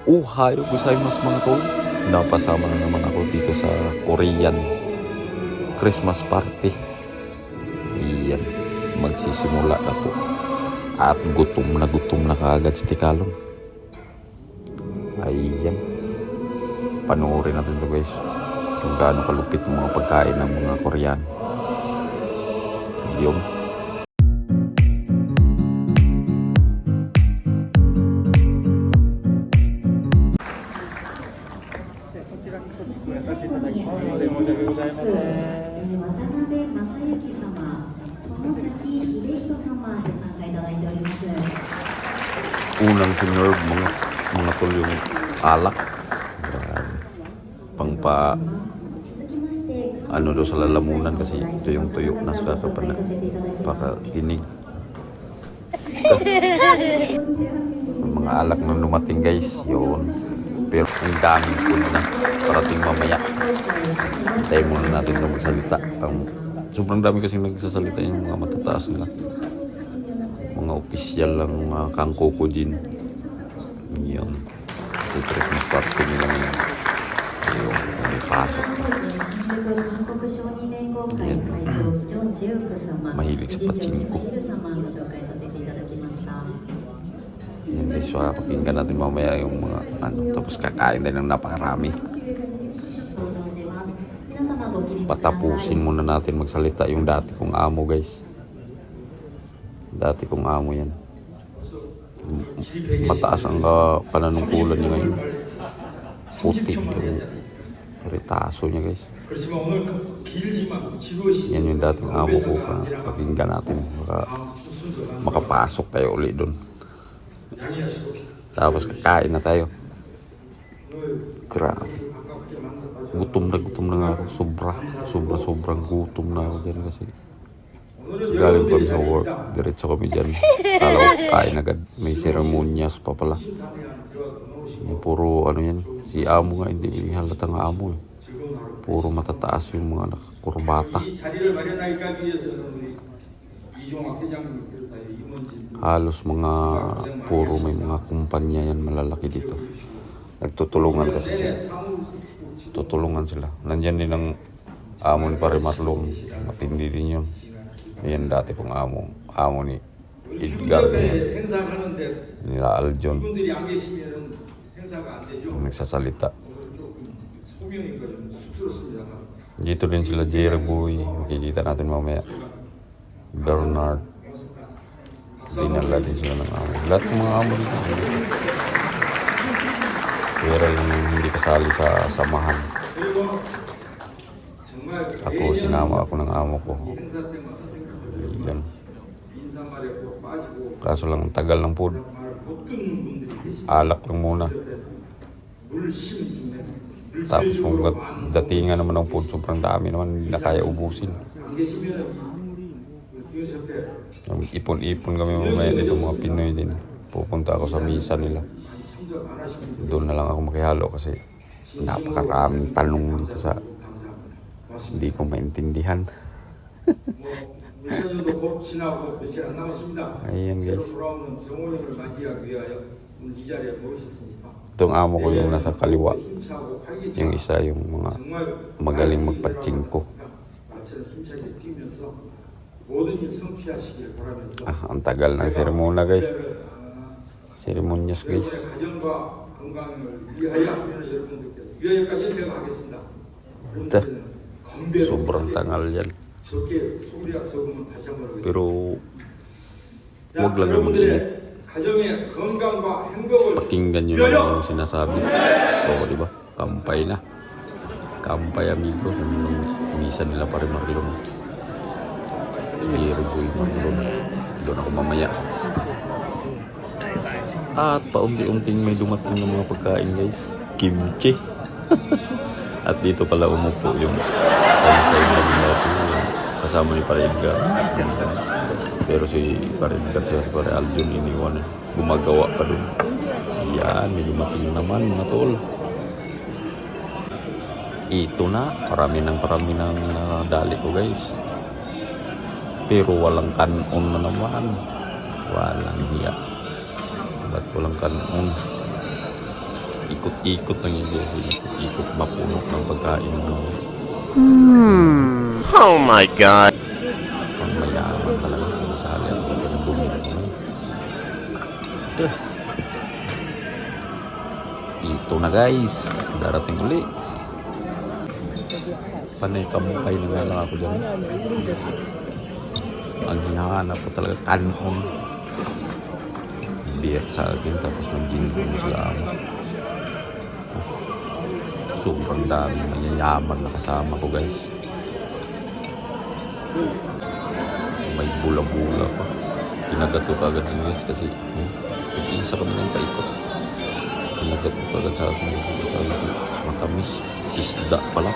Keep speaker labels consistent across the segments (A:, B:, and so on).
A: Hayo gozaimasu mga tol. Napasama na naman ako dito sa Korean Christmas party. Iyan, magsisimula na po. At gutom na kaagad si Tikalon. Ayan. Panoorin natin to guys. Kung gaano kalupit ang mga pagkain ng mga Korean. Yun. Unang sinerve mga tol yung alak. Pangpa ano daw sa lalamunan kasi ito yung tuyo na sa pakakinig. Mga alak na lumating guys, yun. Pero ang daming food na parating mamaya. Tayo muna natin na magsalita. Sobrang dami kasi nagsasalita yung mga matataas nila. Mga opisyal lang, mga kangkokojin. Yun. Kasi Christmas party nila ngayon. Ayun, may pasok na. Yan. Mahilig sa pachinko. Yan guys, so pakinggan natin mamaya yung mga tapos kakain din ng napakarami. Patapusin muna natin magsalita yung dati kong amo guys. Dati kong amo yan. Mataas ang pananungkulan niya ngayon. Puti yung retaso niya guys. Yan yung dating amo ko. Pakinggan natin. Makapasok tayo ulit doon. Tapos kakain na tayo. Grabe. Gutom na nga ako. Sobrang gutom na ako dyan kasi galing kami sa work. Diretso kami dyan. Kala ko kakain agad. May seremonyas pa pala. Puro ano yan. Si amo nga, hindi halatang amo eh. Puro matataas yung mga nakakurbata. Halos mga puro may mga kumpanya yan malalaki dito. Nagtutulungan kasi sila. Tutulungan sila. Nandyan din ang amo ni Pare Matlong. Matindi din yun. Ayan dati pong amo ni Edgar niya. Nila Aljon. Ang nagsasalita. Dito din sila Jerry Boy. Makikita natin mamaya. Bernard. Dinala din sila ng amo. Lahat ng mga amo dito. Pero yung hindi kasali sa samahan. Ako, sinama ako ng amo ko. Yan. Kaso lang tagal ng food. Alak lang muna. Tapos kung datingan naman ng food, sobrang dami naman, hindi na kaya ubusin. Ipon-ipon kami mamaya dito mga Pinoy din. Pupunta ako sa misa nila. Doon na lang ako makihalo kasi napakaraming tanong dito sa hindi ko maintindihan. Ayan guys. Itong amo ko yung nasa kaliwa. Yung isa yung mga magaling magpachinko. Ang tagal ng seremona guys. Seremonyas guys. Ito. Sobrang tangal yan. Pero huwag lang naman init. Pakinggan nyo naman yung sinasabi. Oo, diba? Kampay na. Kampay amigo. Misa nila pa rin makilong. Iruboy makilong. Doon ako mamaya. At paunti-unting may dumating ng mga pagkain guys. Kimchi. At dito pala umupo yung say na natin kasama ni Pare Edgar. Pero si Pare Edgar siya si Pare Aljon iniwan. Gumagawa pa dun. Yan, may dumating naman mga tol. Ito na, parami ng dali ko guys. Pero walang kanon na naman. Walang hiya. Ba't walang kanon? Ikot-ikot lang yung Jesse. Ikot-ikot mapuno ng pagkain ng
B: Oh my God.
A: pang mayaman talaga. Masali at dito na bumito. Ito na guys. Darating uli. Panay kamukay na nga lang ako dyan. Ang hinahanap ko talaga kanon. Beer sa akin tapos mag-ginbong sila ako. Sobrang dami mayayaman na kasama ko guys. May bula-bula pa. Kinagat ko agad din guys kasi isa kami ng paikot. Kinagat ko agad sa akin kasi matamis. Isda pala.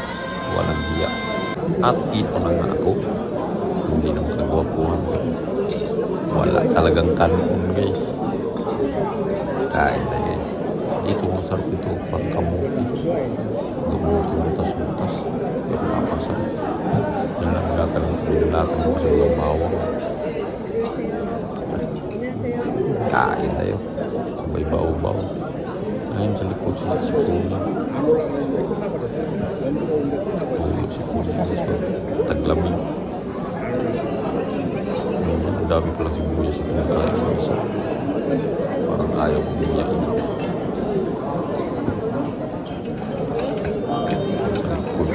A: Walang hiya. At ito na nga ako. Hindi na makagawapuhan ko. Wala talagang kanon guys. Kain na guys. Ito masarap ito pang kamuti. Kamuti butas-butas. Pero napasarap. Yan lang natin kasi walang bawang. Kain tayo. Sabay baw-baw. Ngayon sa likod si Puno. Puno si Puno. Taglamig. Ang dami pala sibuyas ito ng kain. Parang ayaw ko niya. Sa likod.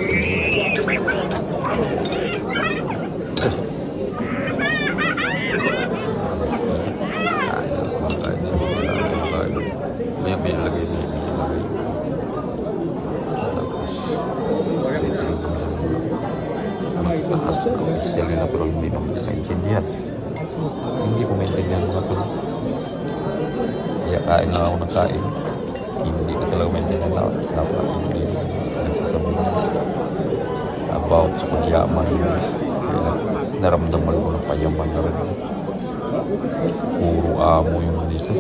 A: May lagay. Tapos magtaas ang istil nila pero hindi naman nila maintindihan. Hindi ko maintindihan mga ito. Kaya kain lang ako ng kain. Hindi ko talaga maintindihan na dapat hindi nagsasabi na about sa pagyaman. Kaya naramdaman ko ng payaman na rin. Puro amo yung dito.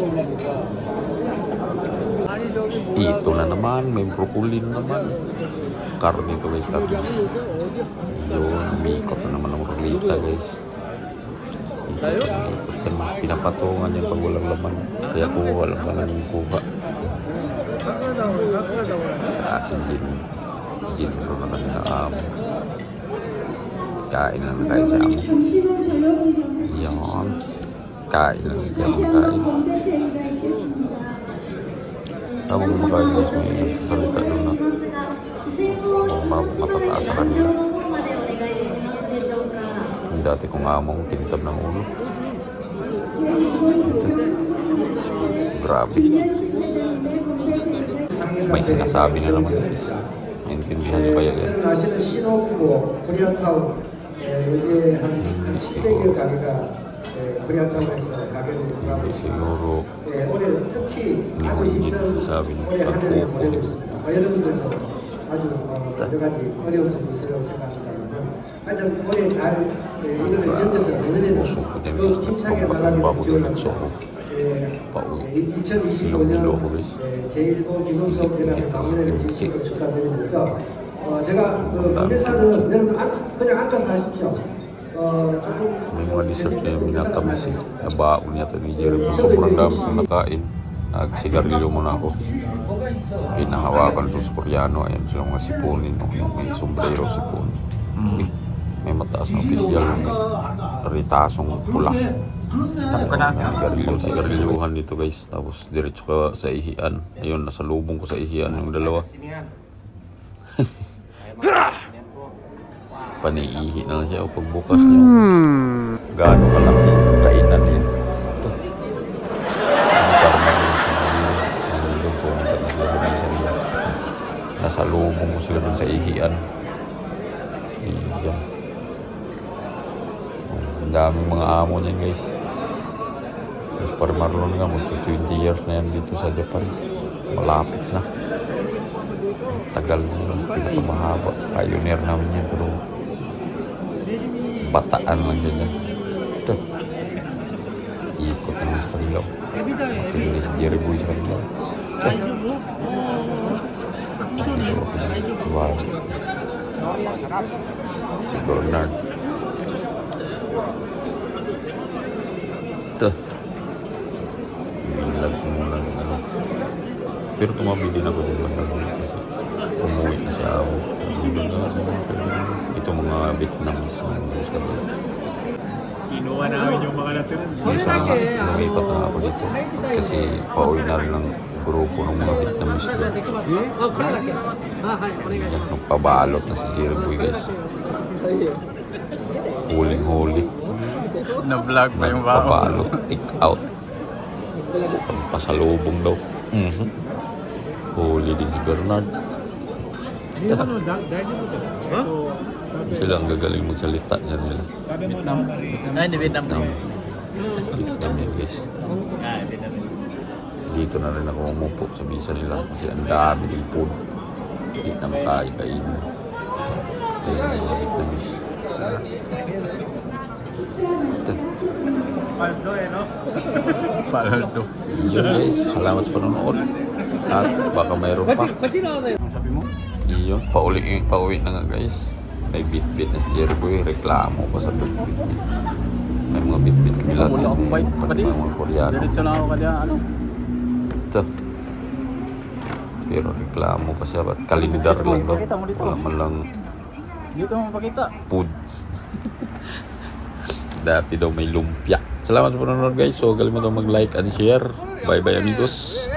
A: Ito na naman, may broccoli naman. Karne ito guys, karne. Yun, umikot na naman ang rolita guys. Ikot yan, pinapatungan yan pag walang laman. Kaya kuha lang pala yung kuha. Ating gin ro na kami na amo. Kain lang kain sa amo. Yan. Kain lang kain. Habang kumakain guys, may nagsasalita doon na matataas sa kanila. Yung dati kong among kintab ng ulo. Grabe. May sinasabi na naman guys. Naintindihan niyo ba yan? Hindi siguro. Hindi siguro. Hindi sabi niyo pag-upo.
C: 아주 여러 가지 어려운 점이 있으라고 생각합니다만 하여튼 올해 잘 이거를 견뎌서 내년에는 더 힘차게 나가면 좋겠습니다. 2025년 제1호 기농수업이라는 강연을 진심으로 축하드리면서 제가 건배사는 여러분 그냥 앉아서 하십시오.
A: May mga dessert na yung minatamis eh. Nabaon niya ito ni Jeremy. Sobrang dami kong nakain. Nagsigarilyo muna ako. Pinahawakan ito sa Koreano. Ayan sila mga sipunin. Yung may sombrero sipun. May mataas na opisyal. May ritasong pula. Sigarilyohan dito guys. Tapos diretso ka sa ihian. Ayun, nasa lubong ko sa ihian yung dalawa. Paniihi na lang siya o pagbukas niya. Gaano kalaki yung kainan niya. Ito. Ang karma rin sa nilong po. Nasa lubong ko sila dun sa ihian. Iyan. Ang daming mga amo niyan guys. Para marunong nga, magto 20 years na yan dito sa Japan. Malapit na. Tagal na, pinakamahaba. Pioneer namin yan, pero bataan lang dyan yan. Ito. Ikot naman sa kanilaw. Matindi si Jerry Boy sa kanilaw. Ito. Wow. Si Bernard. Ito. Bilag ko muna ng ano. Pero tumabi din ako din bandang kasi umuwi na siya ako. Ito mga Vietnamese na sa kabila.
B: Kinuha namin yung mga natira.
A: Isa nga, lumipat na ako dito. Kasi pauwi na rin ng grupo ng mga Vietnamese doon. Nagpabalot na si Jerry Boy guys. Huling-huli.
B: Na-vlog pa yung bao.
A: Nagpabalot, take out. Pasalubong daw. Huli din si Bernard. Sila ang gagaling magsalita niya nila.
B: Vietnam. Ay, di Vietnam.
A: Vietnam yan guys. Dito na rin ako umupo sa bisa nila kasi ang dami ng food. Hindi na makain-kain. Ayun ang mga Vietnamese. Ito.
B: Paldo no? Paldo.
A: Yun guys, salamat sa panonood. At baka mayroon pa.
B: Ang sabi mo?
A: Iyon, pauwi na nga guys. May bit-bit na si Jerry Boy, reklamo pa sa bit-bit niya. May mga bit-bit kami lahat.
B: Wala akong bite pa
A: Pati
B: din.
A: mga Koreano.
B: Diretso lang ako kaya ano.
A: Ito. Pero reklamo pa siya, ba't kalinidar lang daw.
B: Pakita mo dito.
A: Wala man lang
B: Dito mo pakita.
A: food. Dati daw may lumpia. Salamat sa panonood guys. So, galing mo daw mag-like and share. Bye-bye amigos.